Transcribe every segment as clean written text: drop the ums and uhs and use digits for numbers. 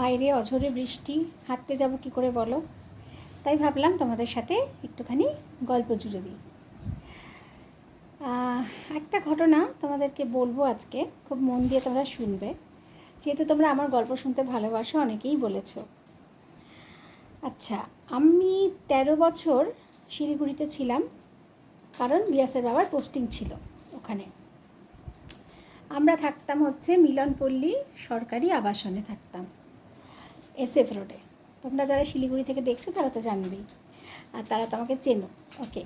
বাইরে অঝোরে বৃষ্টি, হাঁটতে যাব কি করে বলো? তাই ভাবলাম তোমাদের সাথে একটুখানি গল্প জুড়ে দিই। একটা ঘটনা তোমাদেরকে বলবো আজকে, খুব মন দিয়ে তোমরা শুনবে, যেহেতু তোমরা আমার গল্প শুনতে ভালোবাসো, অনেকেই বলেছো। আচ্ছা, আমি 13 বছর শিলিগুড়িতে ছিলাম, কারণ বিয়াসের বাবার পোস্টিং ছিল ওখানে। আমরা থাকতাম হচ্ছে মিলনপল্লী সরকারি আবাসনে থাকতাম, SF রোডে। তোমরা যারা শিলিগুড়ি থেকে দেখছো তারা তো জানবেই, আর তারা তো আমাকে চেনো। ওকে,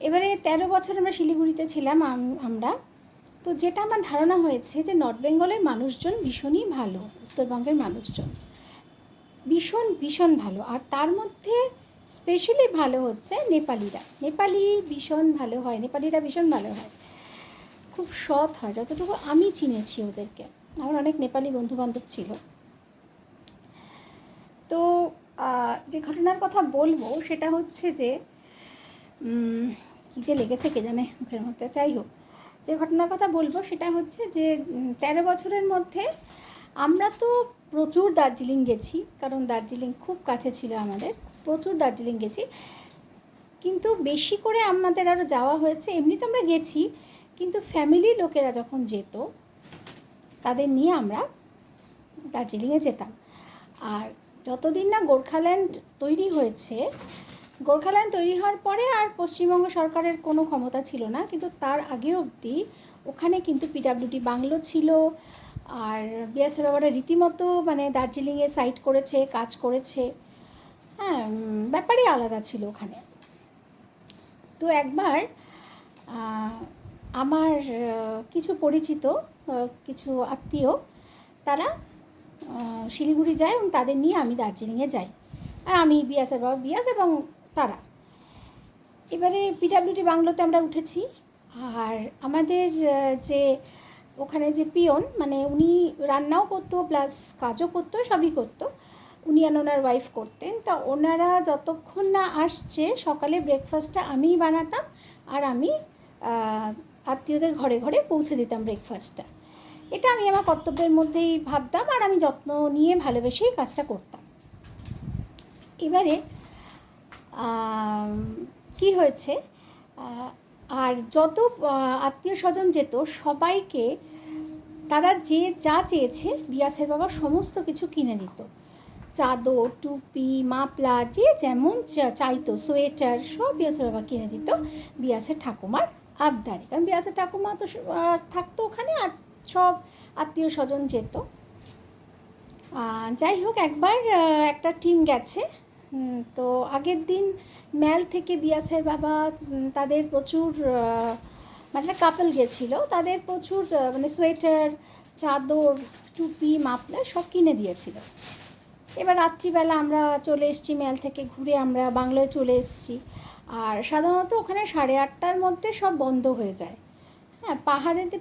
এবারে 13 বছর আমরা শিলিগুড়িতে ছিলাম। আমরা তো যেটা আমার ধারণা হয়েছে যে নর্থ বেঙ্গলের মানুষজন ভীষণই ভালো, উত্তরবঙ্গের মানুষজন ভীষণ ভীষণ ভালো। আর তার মধ্যে স্পেশালি ভালো হচ্ছে নেপালিরা। নেপালি ভীষণ ভালো হয়, নেপালিরা ভীষণ ভালো হয়, খুব সৎ হয় যতটুকু আমি চিনেছি ওদেরকে। আমার অনেক নেপালি বন্ধুবান্ধব ছিল। তো যে ঘটনার কথা বলবো সেটা হচ্ছে যে কী যে লেগেছে কে জানে মুখের মধ্যে। যাই হোক, যে ঘটনার কথা বলবো সেটা হচ্ছে যে 13 বছরের মধ্যে আমরা তো প্রচুর দার্জিলিং গেছি, কারণ দার্জিলিং খুব কাছে ছিল আমাদের। প্রচুর দার্জিলিং গেছি, কিন্তু বেশি করে আমাদের আরও যাওয়া হয়েছে। এমনি তো আমরা গেছি, কিন্তু ফ্যামিলির লোকেরা যখন যেত তাদের নিয়ে আমরা দার্জিলিংয়ে যেতাম। আর যতদিন না গোর্খাল্যান্ড তৈরি হয়েছে, গোর্খাল্যান্ড তৈরি হওয়ার পরে আর পশ্চিমবঙ্গ সরকারের কোনো ক্ষমতা ছিল না, কিন্তু তার আগে অবধি ওখানে কিন্তু PWD বাংলো ছিল। আর বিএসএফ বাবারা রীতিমতো মানে দার্জিলিংয়ে সাইট করেছে, কাজ করেছে। হ্যাঁ, ব্যাপারই আলাদা ছিল ওখানে। তো একবার আমার কিছু পরিচিত, কিছু আত্মীয়, তারা শিলিগুড়ি যায় এবং তাদের নিয়ে আমি দার্জিলিংয়ে যাই। আর আমি বিয়াসের বাবা, বিয়াস এবং তারা। এবারে PWD বাংলোতে আমরা উঠেছি। আর আমাদের যে ওখানে যে পিয়ন, মানে উনি রান্নাও করতো প্লাস কাজও করতো, সবই করতো। উনি আর ওনার ওয়াইফ করতেন। তা ওনারা যতক্ষণ না আসছে, সকালে ব্রেকফাস্টটা আমিই বানাতাম, আর আমি আত্মীয়দের ঘরে ঘরে পৌঁছে দিতাম ব্রেকফাস্টটা। এটা আমি আমার কর্তব্যের মধ্যেই ভাবতাম, আর আমি যত্ন নিয়ে ভালোবেসেই কাজটা করতাম। এবারে কি হয়েছে, আর যত আত্মীয় স্বজন যেত সবাইকে তারা যে যা চেয়েছে বিয়াসের বাবা সমস্ত কিছু কিনে দিত। চাদর, টুপি, মাফলার, যে যেমন চাইতো, সোয়েটার, সব বিয়াসের বাবা কিনে দিত বিয়াসের ঠাকুমার আবদারে। কারণ বিয়াসের ঠাকুমা তো থাকতো ওখানে, আর সব আত্মীয় স্বজন যেত। যাই হোক, একবার একটা টিম গেছে। তো আগের দিন ম্যাল থেকে বিয়াসের বাবা তাদের প্রচুর, মানে কাপল গেছিলো, তাদের প্রচুর মানে সোয়েটার, চাদর, টুপি, মাফলার সব কিনে দিয়েছিল। এবার রাত্রিবেলা আমরা চলে এসেছি, ম্যাল থেকে ঘুরে আমরা বাংলোয় চলে এসেছি। আর সাধারণত ওখানে 8:30টার মধ্যে সব বন্ধ হয়ে যায়। হ্যাঁ,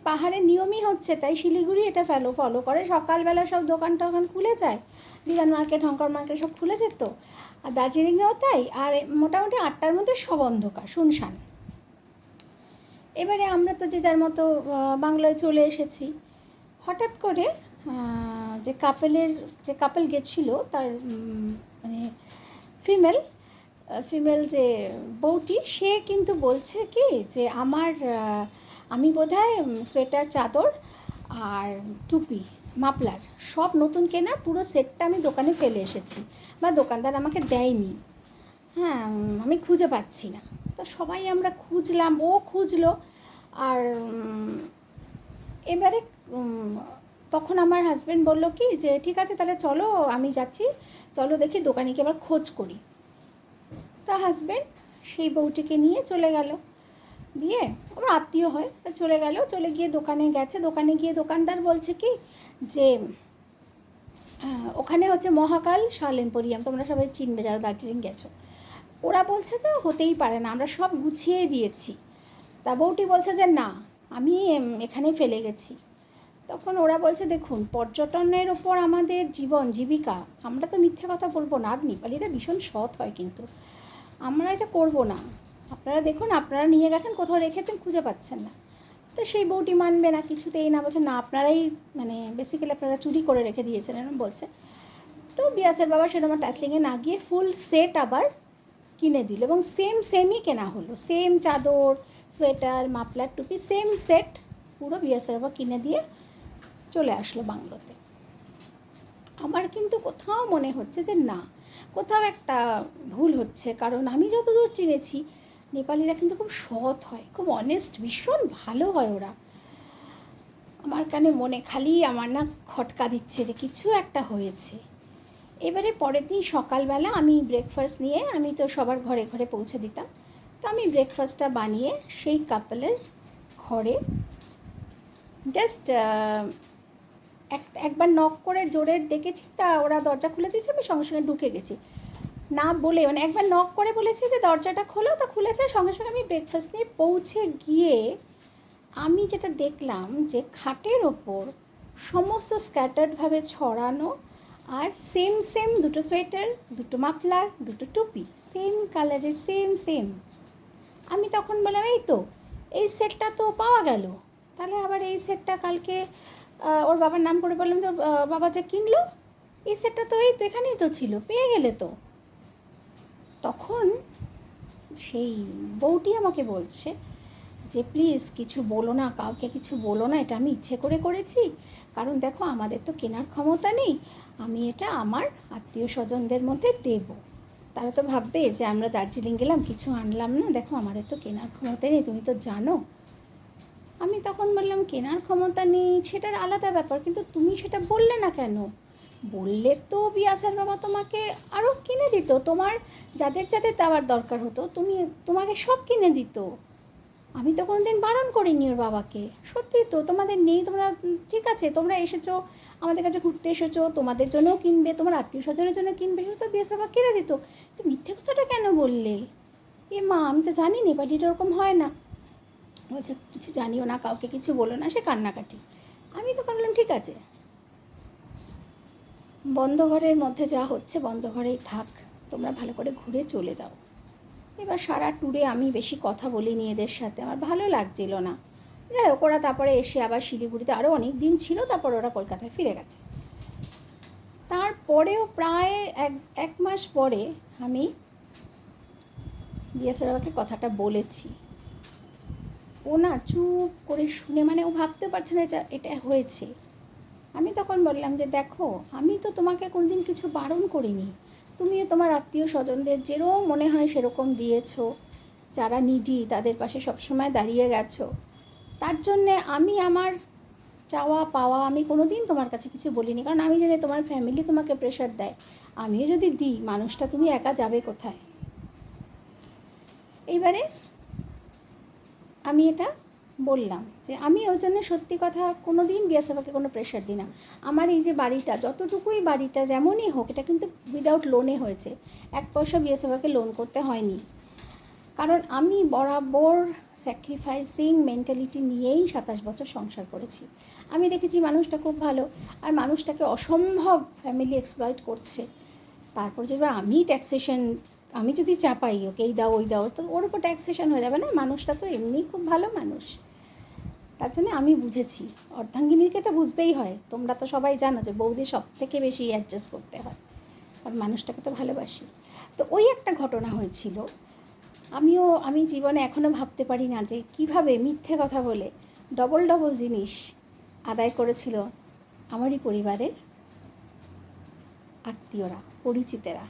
পাহাড়ের নিয়মই হচ্ছে তাই। শিলিগুড়ি এটা ফলো করে, সকালবেলা সব দোকান টোকান খুলে যায়, বিধান মার্কেট, হংকং মার্কেট সব খুলে যেত। আর দার্জিলিংয়েও তাই। আর মোটামুটি 8টার মধ্যে সব অন্ধকার, শুনশান। এবারে আমরা তো যে যার মতো বাংলায় চলে এসেছি। হঠাৎ করে যে কাপল গেছিলো, তার মানে ফিমেল যে বউটি, সে কিন্তু বলছে কি যে আমি বোধহয় সোয়েটার, চাদর আর টুপি, মাফলার সব নতুন কেনা পুরো সেটটা আমি দোকানে ফেলে এসেছি, বা দোকানদার আমাকে দেয়নি। হ্যাঁ, আমি খুঁজে পাচ্ছি না। তো সবাই আমরা খুঁজলাম, ও খুঁজলো। আর এবারে তখন আমার হাজব্যান্ড বলল কি যে ঠিক আছে তাহলে চলো, আমি যাচ্ছি, চলো দেখি দোকানে কি আবার খোঁজ করি। তা হাজব্যান্ড সেই বউটিকে নিয়ে চলে গেল, দিয়ে আমার আত্মীয় হয়, চলে গিয়ে দোকানে গেছে। দোকানে গিয়ে দোকানদার বলছে কি যে ওখানে হচ্ছে মহাকাল শাল এম্পোরিয়াম, তোমরা সবাই চিনবে যারা দার্জিলিং গেছো। ওরা বলছে যে হতেই পারে না, আমরা সব গুছিয়ে দিয়েছি। তা বউটি বলছে যে না, আমি এখানে ফেলে গেছি। তখন ওরা বলছে দেখুন, পর্যটনের ওপর আমাদের জীবন জীবিকা, আমরা তো মিথ্যে কথা বলবো না। আর নেপালিরা ভীষণ সৎ হয়, কিন্তু আমরা এটা করব না। আপনারা দেখুন, আপনারা নিয়ে গেছেন, কোথাও রেখেছেন, খুঁজে পাচ্ছেন না। তো সেই বউটি মানবে না, কিছুতেই না, বলছে না আপনারাই মানে বেসিক্যালি আপনারা চুরি করে রেখে দিয়েছেন এরকম বলছে। তো বিয়াসের বাবা সেরকম টাসলিংয়ে না গিয়ে ফুল সেট আবার কিনে দিল, এবং সেমই কেনা হলো, সেম চাদর, সোয়েটার, মাফলার, টুপি, সেম সেট পুরো বিয়াসের বাবা কিনে দিয়ে চলে আসলো বাংলোতে। আমার কিন্তু কোথাও মনে হচ্ছে যে না, কোথাও একটা ভুল হচ্ছে, কারণ আমি যতদূর চিনেছি নেপালিরা কিন্তু খুব সৎ হয়, খুব অনেস্ট, ভীষণ ভালো হয় ওরা। আমার কানে মনে খালি আমার না খটকা দিচ্ছে যে কিছু একটা হয়েছে। এবারে পরের দিন সকালবেলা আমি ব্রেকফাস্ট নিয়ে, আমি তো সবার ঘরে ঘরে পৌঁছে দিতাম, তো আমি ব্রেকফাস্টটা বানিয়ে সেই কাপলের ঘরে জাস্ট একবার নক করে জোরে ডেকেছি, তা ওরা দরজা খুলে দিয়েছে, আমি সঙ্গে সঙ্গে ঢুকে গেছি, না বলে, মানে একবার নক করে বলেছি যে দরজাটা খোলো, তো খুলেছে, সঙ্গে সঙ্গে আমি ব্রেকফাস্ট নিয়ে পৌঁছে গিয়ে আমি যেটা দেখলাম যে খাটের ওপর সমস্ত স্ক্যাটার্ডভাবে ছড়ানো, আর সেম দুটো সোয়েটার, দুটো মাফলার, দুটো টুপি, সেম কালারের, সেম। আমি তখন বললাম এই তো, এই সেটটা তো পাওয়া গেল, তাহলে আবার এই সেটটা কালকে ওর বাবার নাম করে বললাম যে বাবা যে কিনলো, এই সেটটা তো এই তো এখানেই তো ছিল, পেয়ে গেলে তো। তখন সেই বউটি আমাকে বলছে যে প্লিজ কিছু বলো না, কাউকে কিছু বলো না, এটা আমি ইচ্ছে করে করেছি, কারণ দেখো আমাদের তো কেনার ক্ষমতা নেই, আমি এটা আমার আত্মীয় স্বজনদের মধ্যে দেব, তারা তো ভাববে যে আমরা দার্জিলিং গেলাম কিছু আনলাম না, দেখো আমাদের তো কেনার ক্ষমতা নেই, তুমি তো জানো। আমি তখন বললাম কেনার ক্ষমতা নেই সেটার আলাদা ব্যাপার, কিন্তু তুমি সেটা বললে না কেন? বললে তো বিয়াসের বাবা তোমাকে আরও কিনে দিত, তোমার যাদের যাদের দেওয়ার দরকার হতো তোমাকে সব কিনে দিত, আমি তো কোনো দিন বারণ করিনি ওর বাবাকে। সত্যি তো তোমাদের নেই, তোমরা ঠিক আছে, তোমরা এসেছো আমাদের কাছে ঘুরতে এসেছো, তোমাদের জন্যও কিনবে, তোমার আত্মীয় স্বজনের জন্য কিনবে, সেটা তো বিয়াস বাবা কিনে দিত, তো মিথ্যে কথাটা কেন বললে? এ মা আমি তো জানি নি, বাড়িটা এরকম হয় না। বলছে কিছু জানিও না, কাউকে কিছু বলো না, সে কান্নাকাটি। আমি তো বললাম ঠিক আছে, বন্ধ ঘরের মধ্যে যা হচ্ছে বন্ধ ঘরেই থাক, তোমরা ভালো করে ঘুরে চলে যাও। এবার সারা ট্যুরে আমি বেশি কথা বলিনি এদের সাথে, আমার ভালো লাগছিল না। যাই হোক, ওরা তারপরে এসে আবার শিলিগুড়িতে আরও অনেক দিন ছিল, তারপর ওরা কলকাতায় ফিরে গেছে। তারপরেও প্রায় এক মাস পরে আমি বিএসআর বাবাকে কথাটা বলেছি। ও না চুপ করে শুনে, মানে ও ভাবতে পারছে না এটা হয়েছে। আমি তখন বললাম যে দেখো, আমি তো তোমাকে কোনোদিন কিছু বারণ করিনি, তুমিও তোমার আত্মীয় স্বজনদের যেরকম মনে হয় সেরকম দিয়েছো, যারা নিডি তাদের পাশে সবসময় দাঁড়িয়ে গেছো, তার জন্যে আমি আমার চাওয়া পাওয়া আমি কোনো দিন তোমার কাছে কিছু বলিনি, কারণ আমি জানি তোমার ফ্যামিলি তোমাকে প্রেশার দেয়, আমিও যদি দিই মানুষটা তুমি একা যাবে কোথায়। এইবারে আমি এটা বললাম যে আমি ওই জন্য সত্যি কথা কোনো দিন বিয়াসাবাকে কোনো প্রেশার দিই না। আমার এই যে বাড়িটা, যতটুকুই বাড়িটা যেমনই হোক, এটা কিন্তু উইদাউট লোনে হয়েছে, এক পয়সা বিয়াসাবাকে লোন করতে হয়নি, কারণ আমি বরাবর স্যাক্রিফাইসিং মেন্টালিটি নিয়েই 27 বছর সংসার করেছি। আমি দেখেছি মানুষটা খুব ভালো, আর মানুষটাকে অসম্ভব ফ্যামিলি এক্সপ্লয়েট করছে, তারপর যেবার আমি ট্যাক্সেশন, আমি যদি চাপাই ওকে এই দাও ওই দাও, তো ওর উপর ট্যাক্সেশন হয়ে যাবে না, মানুষটা তো এমনিই খুব ভালো মানুষ। তার জন্য আমি বুঝেছি, অর্ধাঙ্গিনীকে তো বুঝতেই হয়, তোমরা তো সবাই জানো যে বৌদি সব থেকে বেশি অ্যাডজাস্ট করতে হয়, আর মানুষটাকে তো ভালোবাসি। তো ওই একটা ঘটনা হয়েছিল, আমি জীবনে এখনও ভাবতে পারি না যে কিভাবে মিথ্যে কথা বলে ডবল জিনিস আদায় করেছিল আমারই পরিবারের আত্মীয়রা, পরিচিতেরা।